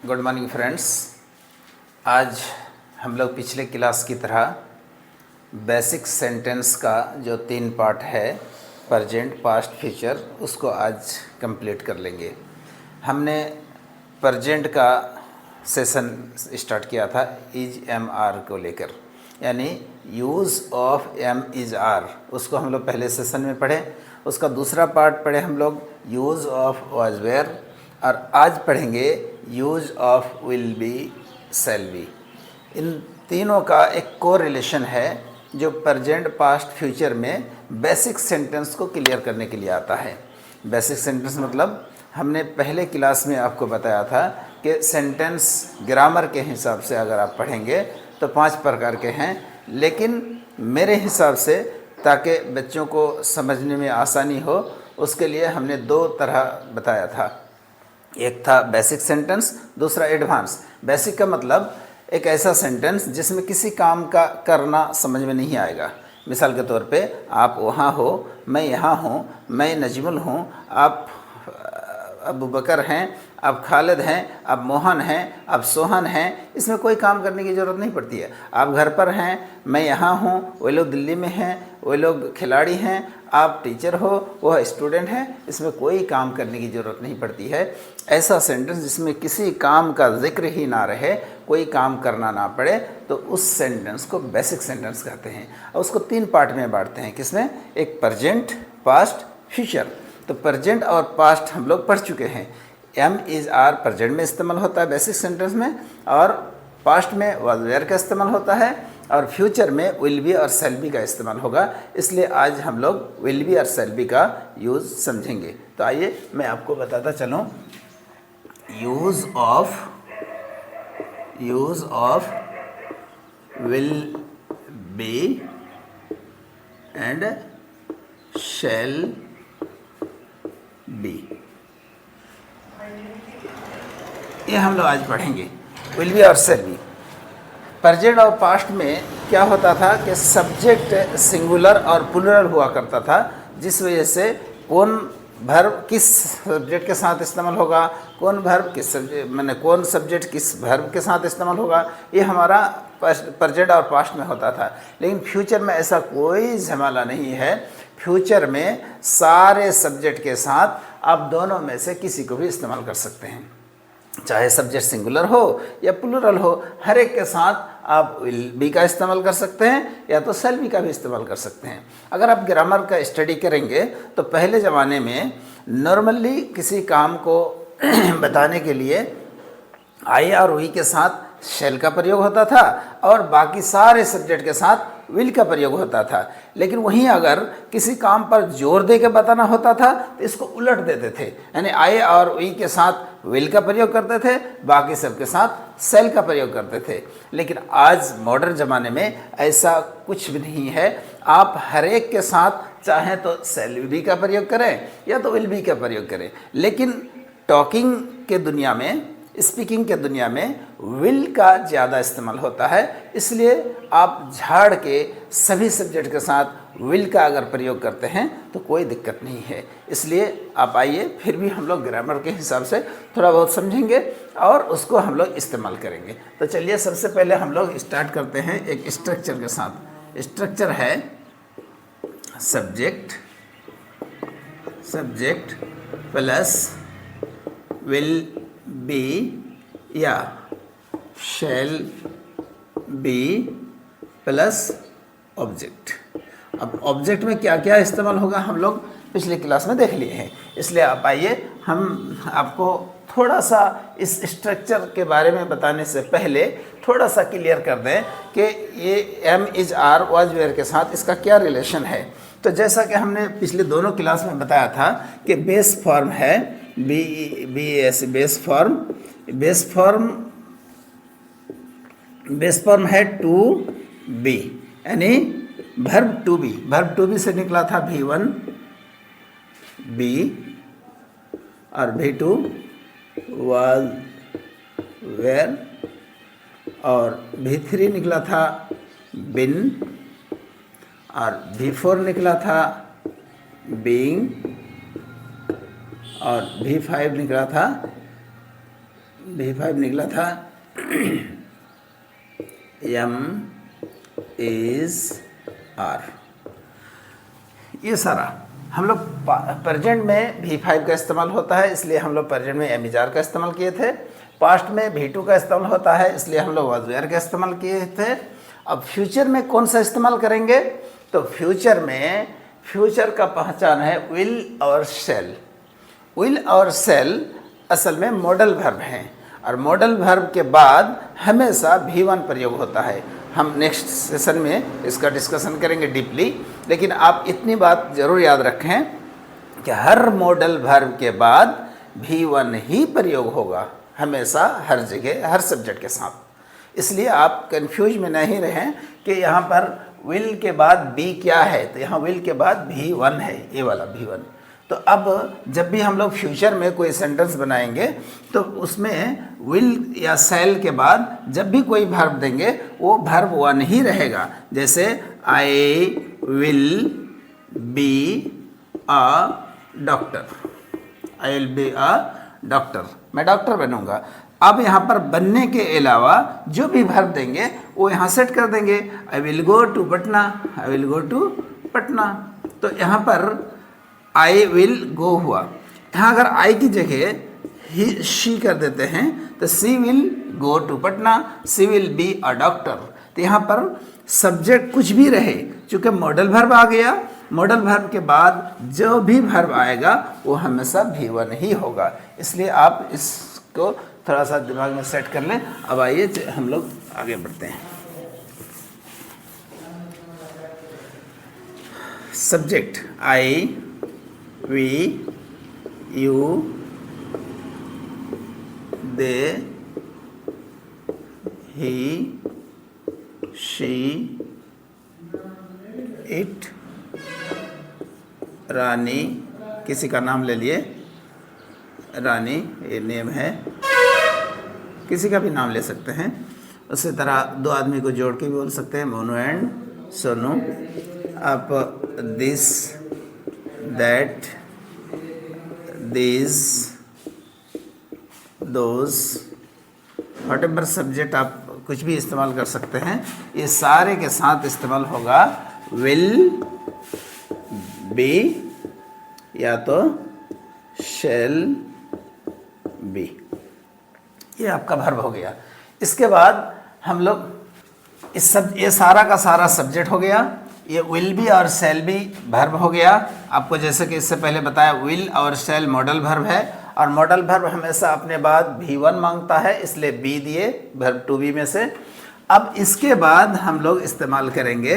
Good morning friends. आज हम लोग पिछले क्लास की तरह बेसिक सेंटेंस का जो 3 पार्ट है, प्रेजेंट, पास्ट, फ्यूचर, उसको आज कंप्लीट कर लेंगे। हमने प्रेजेंट का सेशन स्टार्ट किया था इज एम आर को लेकर, यानी use of am is are. उसको हम लोग पहले सेशन में पढ़े। उसका दूसरा पार्ट पढ़े हम लोग यूज़ ऑफ वाज वेयर, और आज पढ़ेंगे use of will be, shall be. इन तीनों का एक को रिलेशन है जो प्रेजेंट, पास्ट, फ्यूचर में बेसिक सेंटेंस को क्लियर करने के लिए आता है। बेसिक सेंटेंस मतलब हमने पहले क्लास में आपको बताया था कि सेंटेंस ग्रामर के हिसाब से अगर आप पढ़ेंगे तो 5 प्रकार के हैं, लेकिन मेरे हिसाब से ताकि बच्चों को समझने में आसानी हो उसके लिए हमने 2 तरह बताया था। एक था बेसिक सेंटेंस, दूसरा एडवांस। बेसिक का मतलब एक ऐसा सेंटेंस जिसमें किसी काम का करना समझ में नहीं आएगा। मिसाल के तौर पे आप वहाँ हो, मैं यहाँ हूँ, मैं नजमुल हूँ, आप अबू बकर हैं, आप खालिद हैं, आप मोहन हैं, आप सोहन हैं। इसमें कोई काम करने की ज़रूरत नहीं पड़ती है। आप घर पर हैं, मैं यहाँ हूँ, वे लोग दिल्ली में हैं, वे लोग खिलाड़ी हैं, आप टीचर हो, वह स्टूडेंट हैं। इसमें कोई काम करने की ज़रूरत नहीं पड़ती है। ऐसा सेंटेंस जिसमें किसी काम का जिक्र ही ना रहे, कोई काम करना ना पड़े, तो उस सेंटेंस को बेसिक सेंटेंस कहते हैं। और उसको 3 पार्ट में बांटते हैं। किसमें? एक प्रेजेंट, पास्ट, फ्यूचर। तो प्रेजेंट और पास्ट हम लोग पढ़ चुके हैं। एम इज़ आर प्रेजेंट में इस्तेमाल होता है बेसिक सेंटेंस में, और पास्ट में वाज वेयर का इस्तेमाल होता है, और फ्यूचर में विल बी और शैल बी का इस्तेमाल होगा। इसलिए आज हम लोग विल बी और शैल बी का यूज़ समझेंगे। तो आइए मैं आपको बताता चलूँ। Use of will B and shall be, ये हम लोग आज पढ़ेंगे। विल बी और शैल बी। प्रेजेंट और पास्ट में क्या होता था कि सब्जेक्ट सिंगुलर और प्लूरल हुआ करता था, जिस वजह से कौन वर्ब किस सब्जेक्ट के साथ इस्तेमाल होगा, कौन वर्ब किस सब्जेक्ट, मैंने कौन सब्जेक्ट किस वर्ब के साथ इस्तेमाल होगा, ये हमारा प्रेजेंट और पास्ट में होता था। लेकिन फ्यूचर में ऐसा कोई झमेला नहीं है। फ्यूचर में सारे सब्जेक्ट के साथ आप दोनों में से किसी को भी इस्तेमाल कर सकते हैं, चाहे सब्जेक्ट सिंगुलर हो या प्लूरल हो। हर एक के साथ आप विल बी का इस्तेमाल कर सकते हैं या तो शैल बी का भी इस्तेमाल कर सकते हैं। अगर आप ग्रामर का स्टडी करेंगे तो पहले ज़माने में नॉर्मली किसी काम को बताने के लिए आई और वी के साथ शैल का प्रयोग होता था और बाकी सारे सब्जेक्ट के साथ विल का प्रयोग होता था। लेकिन वहीं अगर किसी काम पर जोर दे के बताना होता था तो इसको उलट देते थे, यानी आई और वी के साथ विल का प्रयोग करते थे, बाकी सब के साथ शैल का प्रयोग करते थे। लेकिन आज मॉडर्न ज़माने में ऐसा कुछ भी नहीं है। आप हर एक के साथ चाहें तो शैल बी का प्रयोग करें या तो विल बी का प्रयोग करें। लेकिन टॉकिंग के दुनिया में, स्पीकिंग के दुनिया में विल का ज़्यादा इस्तेमाल होता है। इसलिए आप झाड़ के सभी सब्जेक्ट के साथ विल का अगर प्रयोग करते हैं तो कोई दिक्कत नहीं है। इसलिए आप आइए, फिर भी हम लोग ग्रामर के हिसाब से थोड़ा बहुत समझेंगे और उसको हम लोग इस्तेमाल करेंगे। तो चलिए सबसे पहले हम लोग स्टार्ट करते हैं एक स्ट्रक्चर के साथ। स्ट्रक्चर है सब्जेक्ट प्लस विल बी या शैल बी प्लस ऑब्जेक्ट। अब ऑब्जेक्ट में क्या क्या इस्तेमाल होगा हम लोग पिछले क्लास में देख लिए हैं। इसलिए आप आइए, हम आपको थोड़ा सा इस स्ट्रक्चर के बारे में बताने से पहले थोड़ा सा क्लियर कर दें कि ये am is are was were के साथ इसका क्या रिलेशन है। तो जैसा कि हमने पिछले दोनों क्लास में बताया था कि बेस फॉर्म है बेस फॉर्म है टू बी, यानी वर्ब टू बी से निकला था V1 बी और V2 वाज वेयर और V3 निकला था बिन और V4 निकला था बीइंग और V5 निकला था V5 निकला था M is R। ये सारा हम लोग प्रेजेंट में V5 का इस्तेमाल होता है, इसलिए हम लोग प्रेजेंट में M is R का इस्तेमाल किए थे। पास्ट में V2 का इस्तेमाल होता है, इसलिए हम लोग was were का इस्तेमाल किए थे। अब फ्यूचर में कौन सा इस्तेमाल करेंगे? तो फ्यूचर में फ्यूचर का पहचान है विल और शैल। विल और शैल असल में मॉडल वर्ब हैं और मॉडल वर्ब के बाद हमेशा V1 प्रयोग होता है। हम नेक्स्ट सेशन में इसका डिस्कशन करेंगे डीपली, लेकिन आप इतनी बात ज़रूर याद रखें कि हर मॉडल वर्ब के बाद V1 ही प्रयोग होगा हमेशा, हर जगह, हर सब्जेक्ट के साथ। इसलिए आप कंफ्यूज में नहीं रहें कि यहाँ पर विल के बाद बी क्या है, तो यहाँ विल के बाद V1 है, ये वाला V1। तो अब जब भी हम लोग फ्यूचर में कोई सेंटेंस बनाएंगे तो उसमें विल या शैल के बाद जब भी कोई वर्ब देंगे वो वर्ब 1 ही रहेगा। जैसे आई will be a doctor, I will be a doctor, मैं डॉक्टर बनूंगा। अब यहाँ पर बनने के अलावा जो भी वर्ब देंगे वो यहाँ सेट कर देंगे। I will go to Patna, I will go to Patna. तो यहाँ पर आई विल गो हुआ, यहाँ अगर आई की जगह ही शी कर देते हैं तो she will go to Patna, she will be a doctor. तो यहाँ पर सब्जेक्ट कुछ भी रहे, चूँकि मॉडल वर्ब आ गया, मॉडल वर्ब के बाद जो भी वर्ब आएगा वो हमेशा V1 ही होगा। इसलिए आप इसको थोड़ा सा दिमाग में सेट कर लें। अब आइए हम लोग आगे बढ़ते हैं। Subject I, we, you, they, he, she, it, Rani, किसी का नाम ले लिए, रानी ये नेम है, किसी का भी नाम ले सकते हैं। उसी तरह दो आदमी को जोड़ के भी बोल सकते हैं, मोनू एंड सोनू। आप this, that, this, those, whatever subject आप कुछ भी इस्तेमाल कर सकते हैं। ये सारे के साथ इस्तेमाल होगा विल बी या तो शैल बी। ये आपका वर्ब हो गया। इसके बाद हम लोग ये सारा का सारा सब्जेक्ट हो गया। ये विल बी और शैल बी वर्ब हो गया। आपको जैसे कि इससे पहले बताया विल और शैल मॉडल वर्ब है और मॉडल वर्ब हमेशा अपने बाद V1 मांगता है, इसलिए बी दिए वर्ब टू बी में से। अब इसके बाद हम लोग इस्तेमाल करेंगे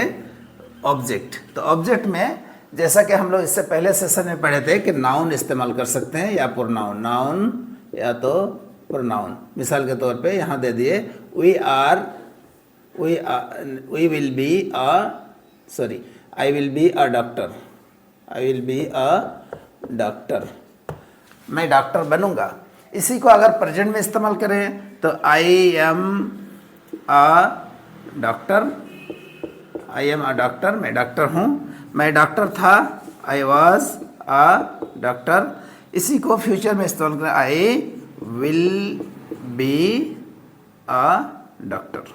ऑब्जेक्ट। तो ऑब्जेक्ट में जैसा कि हम लोग इससे पहले सेशन में पढ़े थे कि नाउन इस्तेमाल कर सकते हैं या प्रोनाउन, नाउन या तो प्रोनाउन। मिसाल के तौर पे यहाँ दे दिए we will be a I will be a doctor, I will be a doctor, मैं डॉक्टर बनूंगा। इसी को अगर प्रेजेंट में इस्तेमाल करें तो I am a doctor, I am a doctor, मैं डॉक्टर हूँ, मैं डॉक्टर था, आई वॉज अ डॉक्टर। इसी को फ्यूचर में इस्तेमाल करें, आई विल बी अ डॉक्टर।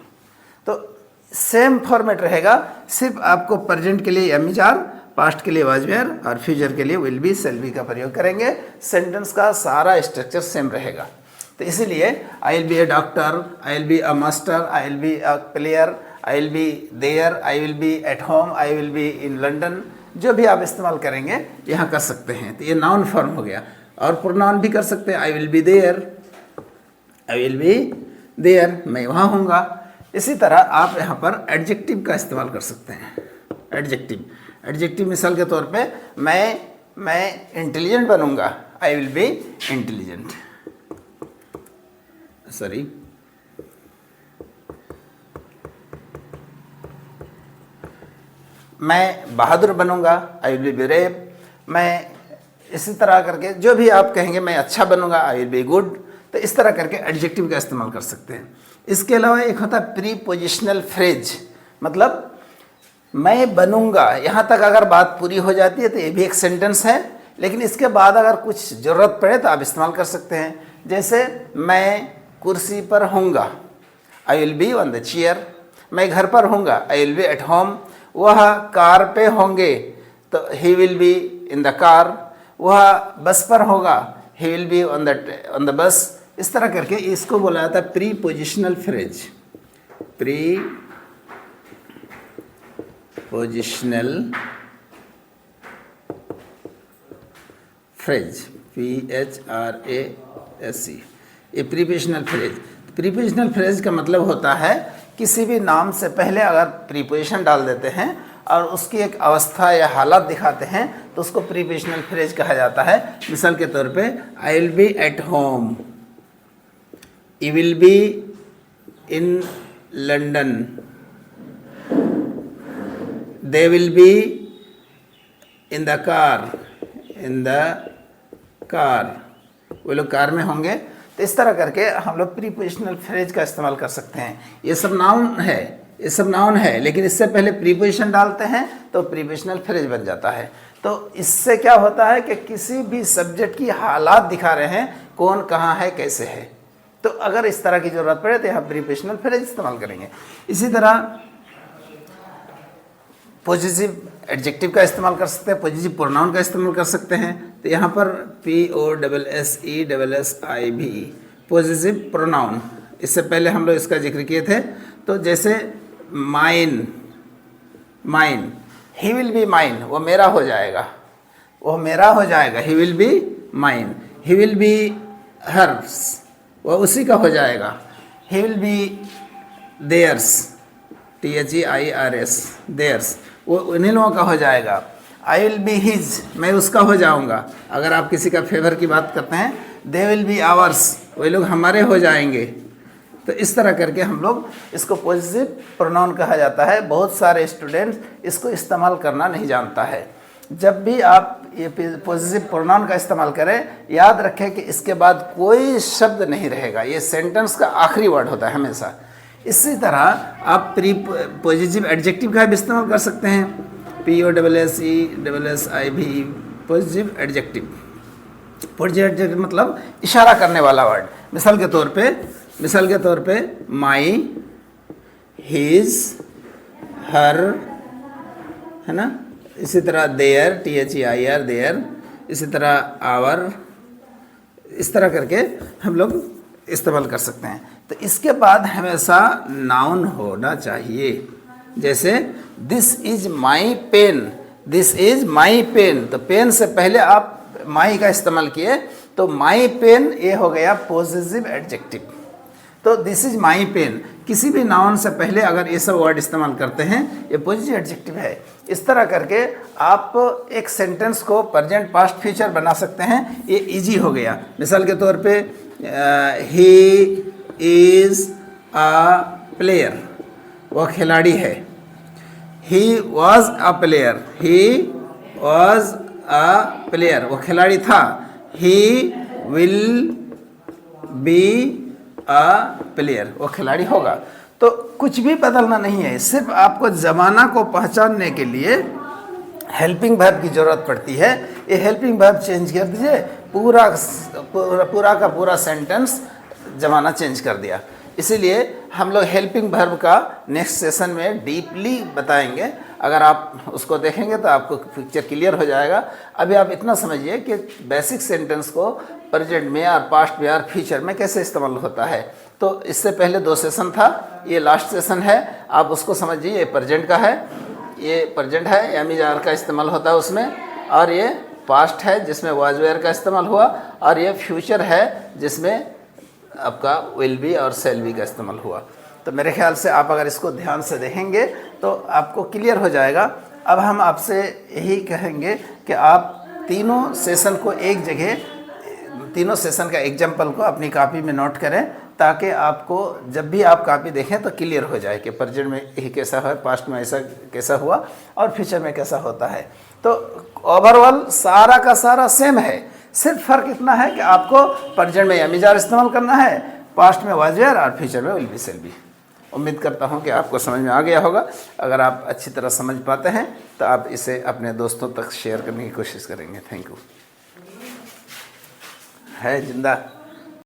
तो सेम फॉर्मेट रहेगा, सिर्फ आपको प्रेजेंट के लिए एम इज आर, पास्ट के लिए वाज वेयर और फ्यूचर के लिए विल बी शैल बी का प्रयोग करेंगे। सेंटेंस का सारा स्ट्रक्चर सेम रहेगा। तो इसीलिए I will be a doctor, I will be a master, I will be a player, I will be there, I will be at home, I will be in London, जो भी आप इस्तेमाल करेंगे यहाँ कर सकते हैं। तो ये नाउन फॉर्म हो गया। और प्रोनाउन भी कर सकते हैं, I will be there, I will be there, मैं वहाँ हूँगा। इसी तरह आप यहाँ पर एडजेक्टिव का इस्तेमाल कर सकते हैं। एडजेक्टिव मिसाल के तौर पे मैं इंटेलिजेंट बनूंगा, आई विल बी इंटेलिजेंट, मैं बहादुर बनूंगा, आई विल बी ब्रेव। मैं इसी तरह करके जो भी आप कहेंगे, मैं अच्छा बनूंगा, आई विल बी गुड। तो इस तरह करके एडजेक्टिव का इस्तेमाल कर सकते हैं। इसके अलावा एक होता है प्रीपोजिशनल फ्रेज, मतलब मैं बनूंगा, यहाँ तक अगर बात पूरी हो जाती है तो ये भी एक सेंटेंस है, लेकिन इसके बाद अगर कुछ ज़रूरत पड़े तो आप इस्तेमाल कर सकते हैं। जैसे मैं कुर्सी पर होऊंगा, आई will be on the chair. मैं घर पर होऊंगा, आई विल बी एट होम। वह कार पे होंगे, तो ही will be in the car. वह बस पर होगा, ही will be on the bus. इस तरह करके इसको बोला जाता है pre positional phrase. Pre positional phrase, PHRASE, ये प्रीपोजिशनल फ्रेज। प्रीपोजिशनल फ्रेज का मतलब होता है किसी भी नाम से पहले अगर प्रीपोजिशन डाल देते हैं और उसकी एक अवस्था या हालत दिखाते हैं तो उसको प्रीपोजिशनल फ्रेज कहा जाता है। मिसाल के तौर पे आई will be at home, you will be in London, they will be in the car, वो लोग कार में होंगे। तो इस तरह करके हम लोग प्रीपोजिशनल फ्रेज का इस्तेमाल कर सकते हैं। ये सब नाउन है, लेकिन इससे पहले प्रीपोजिशन डालते हैं तो प्रीपोजिशनल फ्रेज बन जाता है। तो इससे क्या होता है कि किसी भी सब्जेक्ट की हालात दिखा रहे हैं, कौन कहाँ है, कैसे है। तो अगर इस तरह की ज़रूरत पड़े तो यहाँ प्रीपोजिशनल फ्रेज इस्तेमाल करेंगे। इसी तरह पॉजिटिव एडजेक्टिव का इस्तेमाल कर सकते हैं, पॉजिटिव प्रोनाउन का इस्तेमाल कर सकते हैं। तो यहाँ पर POSSESSIV, पॉजिटिव प्रोनाउन। इससे पहले हम लोग इसका जिक्र किए थे। तो जैसे mine, he will be mine, वो मेरा हो जाएगा, he will be mine. He will be hers, वो उसी का हो जाएगा। He will be theirs, THEIRS, theirs, वो उन्हीं लोगों का हो जाएगा। आई विल बी हिज, मैं उसका हो जाऊंगा। अगर आप किसी का फेवर की बात करते हैं, दे विल बी आवर्स, वही लोग हमारे हो जाएंगे। तो इस तरह करके हम लोग इसको पॉजिटिव प्रोनाउन कहा जाता है। बहुत सारे स्टूडेंट्स इसको इस्तेमाल करना नहीं जानता है। जब भी आप ये पॉजिटिव प्रोनाउन का इस्तेमाल करें, याद रखें कि इसके बाद कोई शब्द नहीं रहेगा, ये सेंटेंस का आखिरी वर्ड होता है हमेशा। इसी तरह आप पॉजिटिव एडजेक्टिव का भी इस्तेमाल कर सकते हैं, POSSESSIV, positive adjective. Positive adjective मतलब इशारा करने वाला वर्ड। मिसाल के तौर पे माई, हिज, हर, है ना। इसी तरह देयर, THEIR, देयर। इसी तरह आवर, इस तरह करके हम लोग इस्तेमाल कर सकते हैं। तो इसके बाद हमेशा नाउन होना चाहिए। जैसे this is my pen, this is my pen, तो पेन से पहले आप माई का इस्तेमाल किए तो माई पेन ये हो गया पॉजिटिव एडजेक्टिव। तो दिस इज माई पेन, किसी भी नाउन से पहले अगर ये सब वर्ड इस्तेमाल करते हैं, ये पॉजिटिव एडजेक्टिव है। इस तरह करके आप एक सेंटेंस को प्रेजेंट, पास्ट, फ्यूचर बना सकते हैं। ये इजी हो गया। मिसाल के तौर पे ही इज अ प्लेयर, वो खिलाड़ी है। ही वॉज अ प्लेयर, वो खिलाड़ी था। ही विल बी अ प्लेयर, वो खिलाड़ी होगा। तो कुछ भी बदलना नहीं है, सिर्फ आपको ज़माना को पहचानने के लिए हेल्पिंग वर्ब की ज़रूरत पड़ती है। ये हेल्पिंग वर्ब चेंज कर दीजिए, पूरा का पूरा सेंटेंस ज़माना चेंज कर दिया। इसीलिए हम लोग हेल्पिंग वर्ब का नेक्स्ट सेशन में डीपली बताएंगे। अगर आप उसको देखेंगे तो आपको पिक्चर क्लियर हो जाएगा। अभी आप इतना समझिए कि बेसिक सेंटेंस को प्रेजेंट में और पास्ट में और फ्यूचर में कैसे इस्तेमाल होता है। तो इससे पहले 2 सेशन था, ये लास्ट सेशन है। आप उसको समझिए, ये प्रेजेंट का है, ये प्रेजेंट है, एम का इस्तेमाल होता है उसमें, और ये पास्ट है जिसमें वाज वेयर का इस्तेमाल हुआ, और ये फ्यूचर है जिसमें आपका विल बी और शैल बी का इस्तेमाल हुआ। तो मेरे ख्याल से आप अगर इसको ध्यान से देखेंगे तो आपको क्लियर हो जाएगा। अब हम आपसे यही कहेंगे कि आप तीनों सेशन को एक जगह, तीनों सेशन का एग्जाम्पल को अपनी कॉपी में नोट करें, ताकि आपको जब भी आप कॉपी देखें तो क्लियर हो जाए कि प्रेजेंट में यही कैसा है, पास्ट में ऐसा कैसा हुआ और फ्यूचर में कैसा होता है। तो ओवरऑल सारा का सारा सेम है, सिर्फ फ़र्क इतना है कि आपको प्रेजेंट में एम इस्तेमाल करना है, पास्ट में वाज वेयर और फ्यूचर में विल बी शैल बी। उम्मीद करता हूं कि आपको समझ में आ गया होगा। अगर आप अच्छी तरह समझ पाते हैं तो आप इसे अपने दोस्तों तक शेयर करने की कोशिश करेंगे। Thank you. है जिंदा।